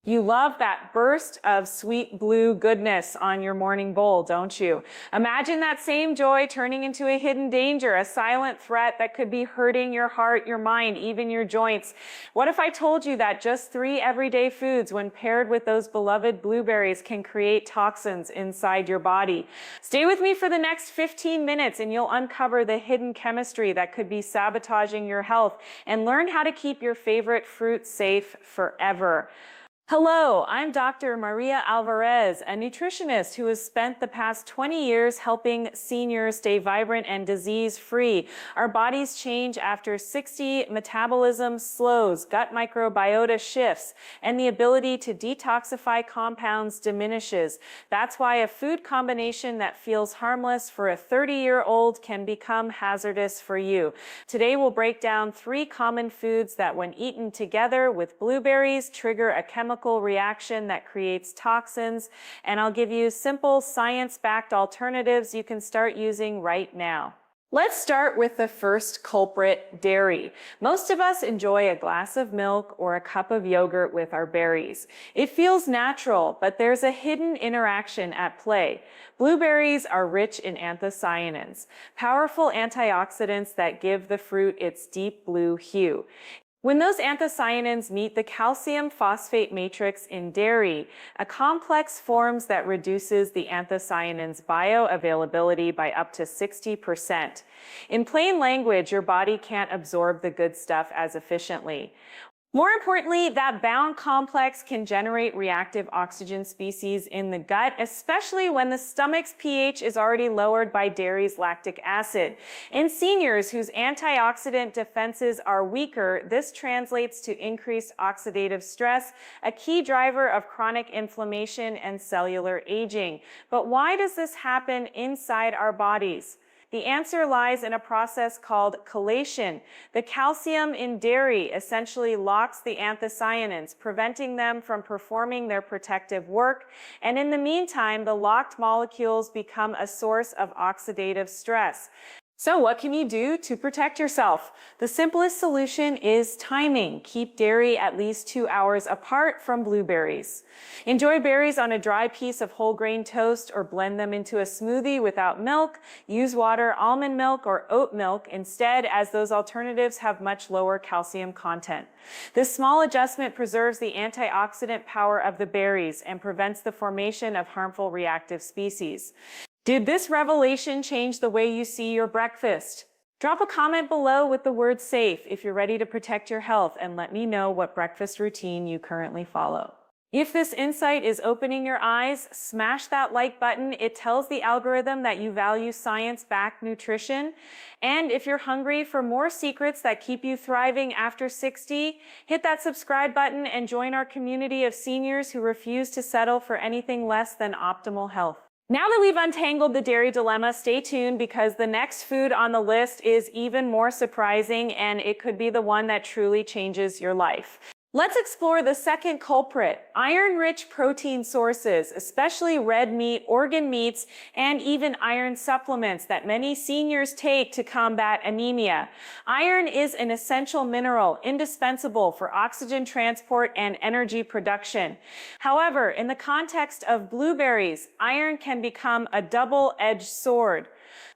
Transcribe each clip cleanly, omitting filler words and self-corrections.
You love that burst of sweet blue goodness on your morning bowl, don't you? Imagine that same joy turning into a hidden danger, a silent threat that could be hurting your heart, your mind, even your joints. What if I told you that just 3 everyday foods, when paired with those beloved blueberries, can create toxins inside your body? Stay with me for the next 15 minutes and you'll uncover the hidden chemistry that could be sabotaging your health and learn how to keep your favorite fruit safe forever. Hello, I'm Dr. Maria Alvarez, a nutritionist who has spent the past 20 years helping seniors stay vibrant and disease-free. Our bodies change after 60, metabolism slows, gut microbiota shifts, and the ability to detoxify compounds diminishes. That's why a food combination that feels harmless for a 30-year-old can become hazardous for you. Today we'll break down 3 common foods that, when eaten together with blueberries, trigger a chemical reaction that creates toxins, and I'll give you simple science-backed alternatives you can start using right now. Let's start with the first culprit, dairy. Most of us enjoy a glass of milk or a cup of yogurt with our berries. It feels natural, but there's a hidden interaction at play. Blueberries are rich in anthocyanins, powerful antioxidants that give the fruit its deep blue hue. When those anthocyanins meet the calcium phosphate matrix in dairy, a complex forms that reduces the anthocyanins' bioavailability by up to 60%. In plain language, your body can't absorb the good stuff as efficiently. More importantly, that bound complex can generate reactive oxygen species in the gut, especially when the stomach's pH is already lowered by dairy's lactic acid. In seniors whose antioxidant defenses are weaker, this translates to increased oxidative stress, a key driver of chronic inflammation and cellular aging. But why does this happen inside our bodies? The answer lies in a process called chelation. The calcium in dairy essentially locks the anthocyanins, preventing them from performing their protective work, and in the meantime, the locked molecules become a source of oxidative stress. So what can you do to protect yourself? The simplest solution is timing. Keep dairy at least 2 hours apart from blueberries. Enjoy berries on a dry piece of whole grain toast or blend them into a smoothie without milk. Use water, almond milk, or oat milk instead, as those alternatives have much lower calcium content. This small adjustment preserves the antioxidant power of the berries and prevents the formation of harmful reactive species. Did this revelation change the way you see your breakfast? Drop a comment below with the word SAFE if you're ready to protect your health, and let me know what breakfast routine you currently follow. If this insight is opening your eyes, smash that like button. It tells the algorithm that you value science-backed nutrition. And if you're hungry for more secrets that keep you thriving after 60, hit that subscribe button and join our community of seniors who refuse to settle for anything less than optimal health. Now that we've untangled the dairy dilemma, stay tuned, because the next food on the list is even more surprising, and it could be the one that truly changes your life. Let's explore the second culprit, iron-rich protein sources, especially red meat, organ meats, and even iron supplements that many seniors take to combat anemia. Iron is an essential mineral, indispensable for oxygen transport and energy production. However, in the context of blueberries, iron can become a double-edged sword.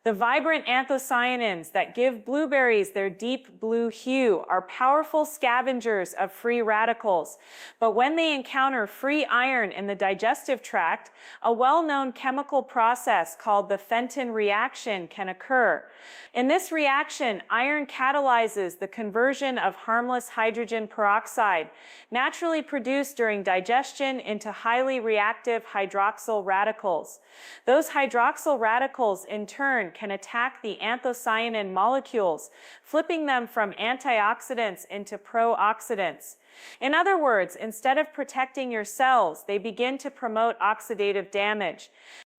The vibrant anthocyanins that give blueberries their deep blue hue are powerful scavengers of free radicals. But when they encounter free iron in the digestive tract, a well-known chemical process called the Fenton reaction can occur. In this reaction, iron catalyzes the conversion of harmless hydrogen peroxide, naturally produced during digestion, into highly reactive hydroxyl radicals. Those hydroxyl radicals, in turn, can attack the anthocyanin molecules, flipping them from antioxidants into pro-oxidants. In other words, instead of protecting your cells, they begin to promote oxidative damage.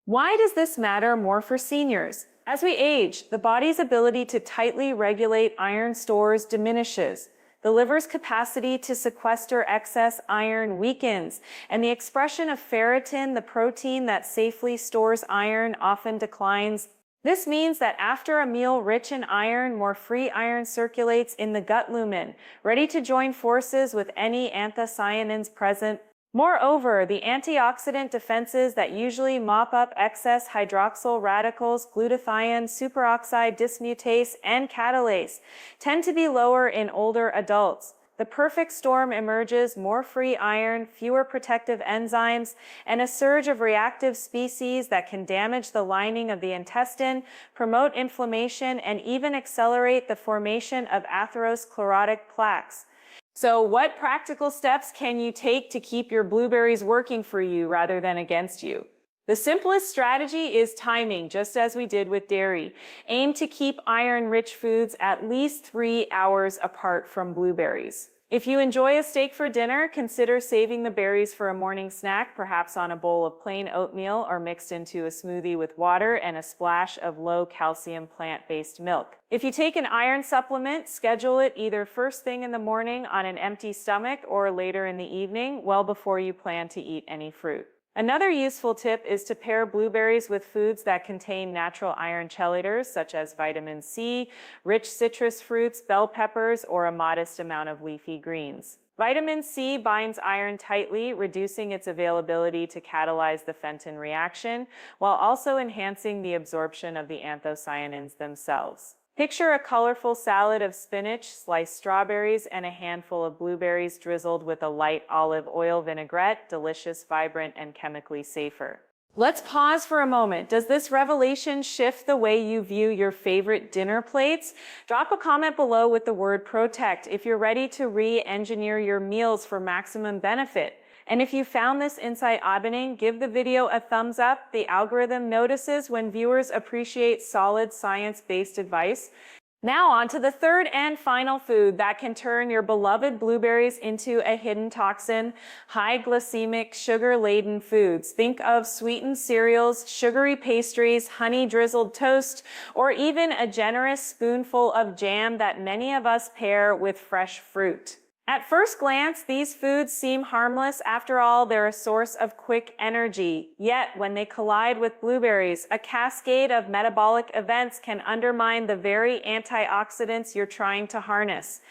Why does this matter more for seniors? As we age, the body's ability to tightly regulate iron stores diminishes. The liver's capacity to sequester excess iron weakens, and the expression of ferritin, the protein that safely stores iron, often declines. This means that after a meal rich in iron, more free iron circulates in the gut lumen, ready to join forces with any anthocyanins present. Moreover, the antioxidant defenses that usually mop up excess hydroxyl radicals, glutathione, superoxide dismutase, and catalase tend to be lower in older adults. The perfect storm emerges: more free iron, fewer protective enzymes, and a surge of reactive species that can damage the lining of the intestine, promote inflammation, and even accelerate the formation of atherosclerotic plaques. So what practical steps can you take to keep your blueberries working for you rather than against you? The simplest strategy is timing, just as we did with dairy. Aim to keep iron-rich foods at least 3 hours apart from blueberries. If you enjoy a steak for dinner, consider saving the berries for a morning snack, perhaps on a bowl of plain oatmeal or mixed into a smoothie with water and a splash of low-calcium plant-based milk. If you take an iron supplement, schedule it either first thing in the morning on an empty stomach or later in the evening, well before you plan to eat any fruit. Another useful tip is to pair blueberries with foods that contain natural iron chelators, such as vitamin C, rich citrus fruits, bell peppers, or a modest amount of leafy greens. Vitamin C binds iron tightly, reducing its availability to catalyze the Fenton reaction, while also enhancing the absorption of the anthocyanins themselves. Picture a colorful salad of spinach, sliced strawberries, and a handful of blueberries drizzled with a light olive oil vinaigrette, delicious, vibrant, and chemically safer. Let's pause for a moment. Does this revelation shift the way you view your favorite dinner plates? Drop a comment below with the word "protect" if you're ready to re-engineer your meals for maximum benefit. And if you found this insight eye-opening, give the video a thumbs up. The algorithm notices when viewers appreciate solid science-based advice. Now on to the third and final food that can turn your beloved blueberries into a hidden toxin: high glycemic, sugar-laden foods. Think of sweetened cereals, sugary pastries, honey-drizzled toast, or even a generous spoonful of jam that many of us pair with fresh fruit. At first glance, these foods seem harmless. After all, they're a source of quick energy. Yet, when they collide with blueberries, a cascade of metabolic events can undermine the very antioxidants you're trying to harness.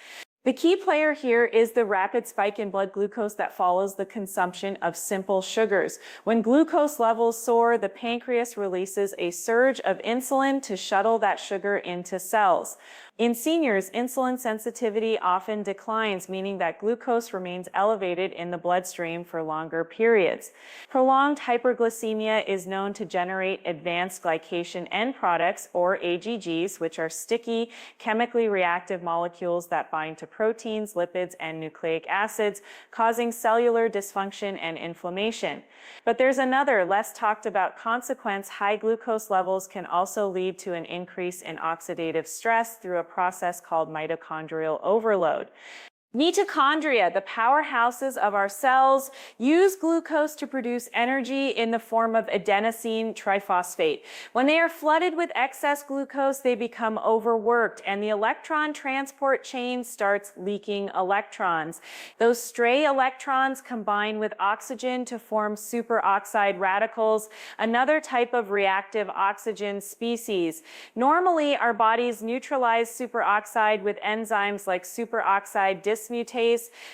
The key player here is the rapid spike in blood glucose that follows the consumption of simple sugars. When glucose levels soar, the pancreas releases a surge of insulin to shuttle that sugar into cells. In seniors, insulin sensitivity often declines, meaning that glucose remains elevated in the bloodstream for longer periods. Prolonged hyperglycemia is known to generate advanced glycation end products, or AGGs, which are sticky, chemically reactive molecules that bind to proteins, lipids, and nucleic acids, causing cellular dysfunction and inflammation. But there's another, less talked about consequence. High glucose levels can also lead to an increase in oxidative stress through a process called mitochondrial overload. Mitochondria, the powerhouses of our cells, use glucose to produce energy in the form of adenosine triphosphate. When they are flooded with excess glucose, they become overworked, and the electron transport chain starts leaking electrons. Those stray electrons combine with oxygen to form superoxide radicals, another type of reactive oxygen species. Normally, our bodies neutralize superoxide with enzymes like superoxide dismutase,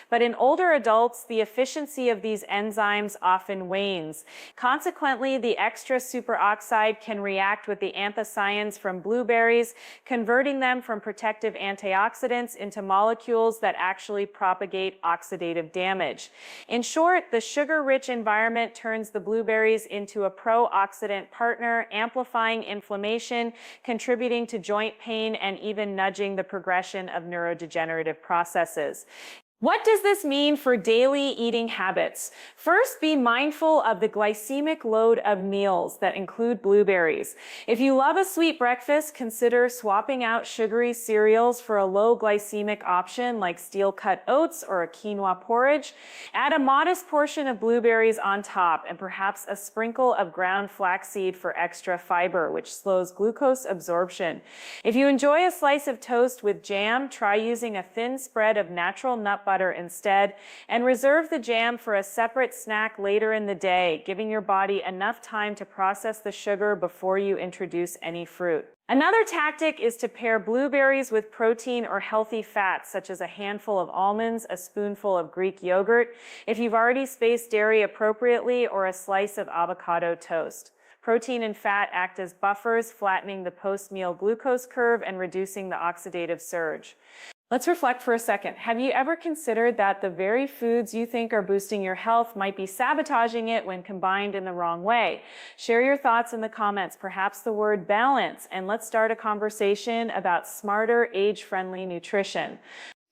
but in older adults, the efficiency of these enzymes often wanes. Consequently, the extra superoxide can react with the anthocyanins from blueberries, converting them from protective antioxidants into molecules that actually propagate oxidative damage. In short, the sugar-rich environment turns the blueberries into a pro-oxidant partner, amplifying inflammation, contributing to joint pain, and even nudging the progression of neurodegenerative processes. What does this mean for daily eating habits? First, be mindful of the glycemic load of meals that include blueberries. If you love a sweet breakfast, consider swapping out sugary cereals for a low glycemic option like steel-cut oats or a quinoa porridge. Add a modest portion of blueberries on top and perhaps a sprinkle of ground flaxseed for extra fiber, which slows glucose absorption. If you enjoy a slice of toast with jam, try using a thin spread of natural nut butter instead, and reserve the jam for a separate snack later in the day, giving your body enough time to process the sugar before you introduce any fruit. Another tactic is to pair blueberries with protein or healthy fats, such as a handful of almonds, a spoonful of Greek yogurt, if you've already spaced dairy appropriately, or a slice of avocado toast. Protein and fat act as buffers, flattening the post-meal glucose curve and reducing the oxidative surge. Let's reflect for a second. Have you ever considered that the very foods you think are boosting your health might be sabotaging it when combined in the wrong way? Share your thoughts in the comments, perhaps the word balance, and let's start a conversation about smarter, age-friendly nutrition.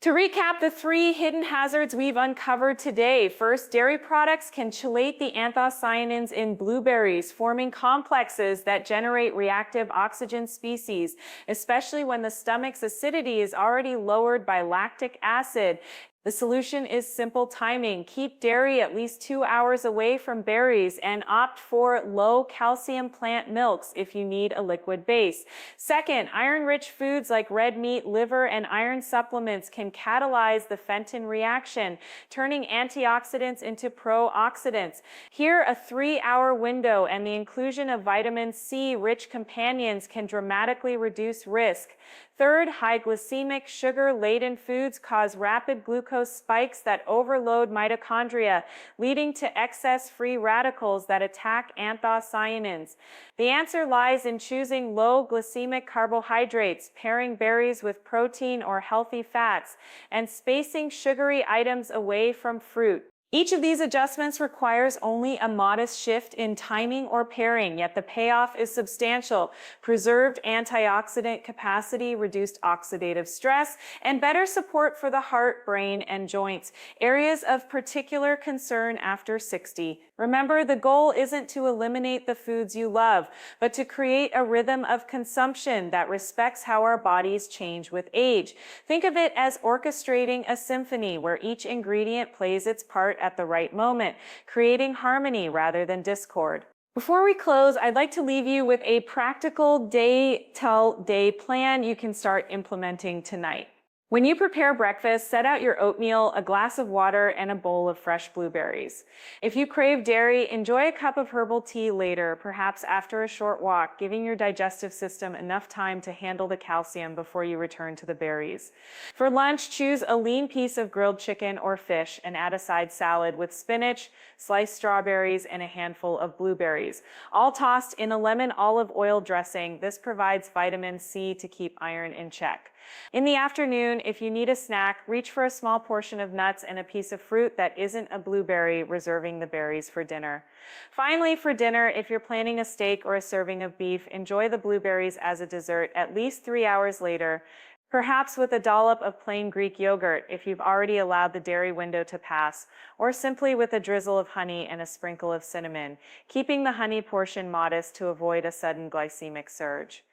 To recap the 3 hidden hazards we've uncovered today. First, dairy products can chelate the anthocyanins in blueberries, forming complexes that generate reactive oxygen species, especially when the stomach's acidity is already lowered by lactic acid. The solution is simple timing. Keep dairy at least 2 hours away from berries and opt for low-calcium plant milks if you need a liquid base. Second, iron-rich foods like red meat, liver, and iron supplements can catalyze the Fenton reaction, turning antioxidants into pro-oxidants. Here, a 3-hour window and the inclusion of vitamin C-rich companions can dramatically reduce risk. Third, high glycemic, sugar-laden foods cause rapid glucose spikes that overload mitochondria, leading to excess free radicals that attack anthocyanins. The answer lies in choosing low glycemic carbohydrates, pairing berries with protein or healthy fats, and spacing sugary items away from fruit. Each of these adjustments requires only a modest shift in timing or pairing, yet the payoff is substantial. Preserved antioxidant capacity, reduced oxidative stress, and better support for the heart, brain, and joints, areas of particular concern after 60. Remember, the goal isn't to eliminate the foods you love, but to create a rhythm of consumption that respects how our bodies change with age. Think of it as orchestrating a symphony where each ingredient plays its part at the right moment, creating harmony rather than discord. Before we close, I'd like to leave you with a practical day-to-day plan you can start implementing tonight. When you prepare breakfast, set out your oatmeal, a glass of water, and a bowl of fresh blueberries. If you crave dairy, enjoy a cup of herbal tea later, perhaps after a short walk, giving your digestive system enough time to handle the calcium before you return to the berries. For lunch, choose a lean piece of grilled chicken or fish and add a side salad with spinach, sliced strawberries, and a handful of blueberries, all tossed in a lemon olive oil dressing. This provides vitamin C to keep iron in check. In the afternoon, if you need a snack, reach for a small portion of nuts and a piece of fruit that isn't a blueberry, reserving the berries for dinner. Finally, for dinner, if you're planning a steak or a serving of beef, enjoy the blueberries as a dessert at least 3 hours later, perhaps with a dollop of plain Greek yogurt if you've already allowed the dairy window to pass, or simply with a drizzle of honey and a sprinkle of cinnamon, keeping the honey portion modest to avoid a sudden glycemic surge.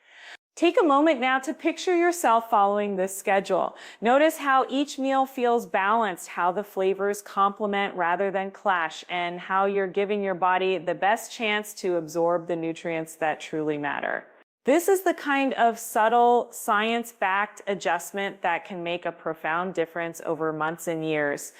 Take a moment now to picture yourself following this schedule. Notice how each meal feels balanced, how the flavors complement rather than clash, and how you're giving your body the best chance to absorb the nutrients that truly matter. This is the kind of subtle, science-backed adjustment that can make a profound difference over months and years.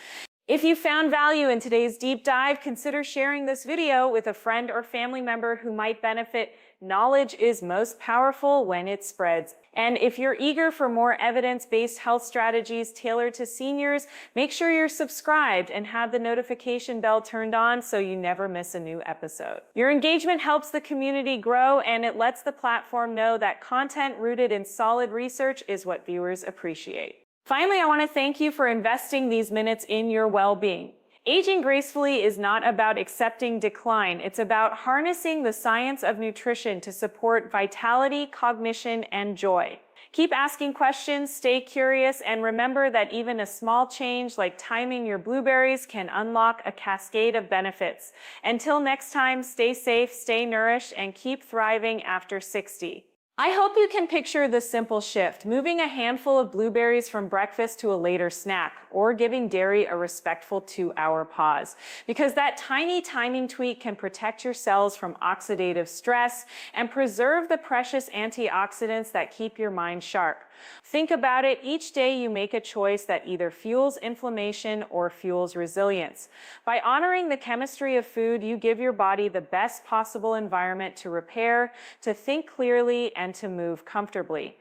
If you found value in today's deep dive, consider sharing this video with a friend or family member who might benefit. Knowledge is most powerful when it spreads. And if you're eager for more evidence-based health strategies tailored to seniors, make sure you're subscribed and have the notification bell turned on so you never miss a new episode. Your engagement helps the community grow, and it lets the platform know that content rooted in solid research is what viewers appreciate. Finally, I want to thank you for investing these minutes in your well-being. Aging gracefully is not about accepting decline. It's about harnessing the science of nutrition to support vitality, cognition, and joy. Keep asking questions, stay curious, and remember that even a small change like timing your blueberries can unlock a cascade of benefits. Until next time, stay safe, stay nourished, and keep thriving after 60. I hope you can picture the simple shift, moving a handful of blueberries from breakfast to a later snack, or giving dairy a respectful 2-hour pause. Because that tiny timing tweak can protect your cells from oxidative stress and preserve the precious antioxidants that keep your mind sharp. Think about it, each day you make a choice that either fuels inflammation or fuels resilience. By honoring the chemistry of food, you give your body the best possible environment to repair, to think clearly, and to move comfortably.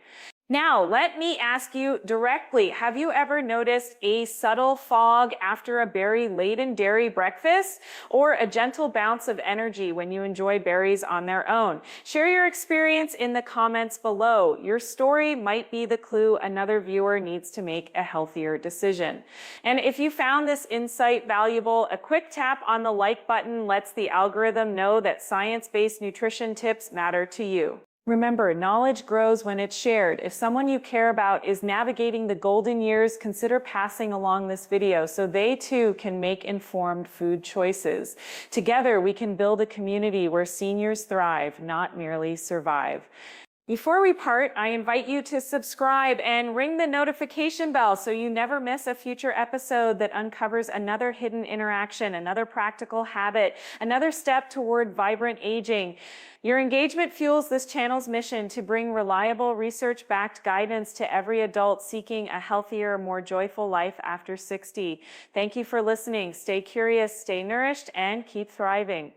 Now, let me ask you directly, have you ever noticed a subtle fog after a berry-laden dairy breakfast, or a gentle bounce of energy when you enjoy berries on their own? Share your experience in the comments below. Your story might be the clue another viewer needs to make a healthier decision. And if you found this insight valuable, a quick tap on the like button lets the algorithm know that science-based nutrition tips matter to you. Remember, knowledge grows when it's shared. If someone you care about is navigating the golden years, consider passing along this video so they too can make informed food choices. Together, we can build a community where seniors thrive, not merely survive. Before we part, I invite you to subscribe and ring the notification bell so you never miss a future episode that uncovers another hidden interaction, another practical habit, another step toward vibrant aging. Your engagement fuels this channel's mission to bring reliable, research-backed guidance to every adult seeking a healthier, more joyful life after 60. Thank you for listening. Stay curious, stay nourished, and keep thriving.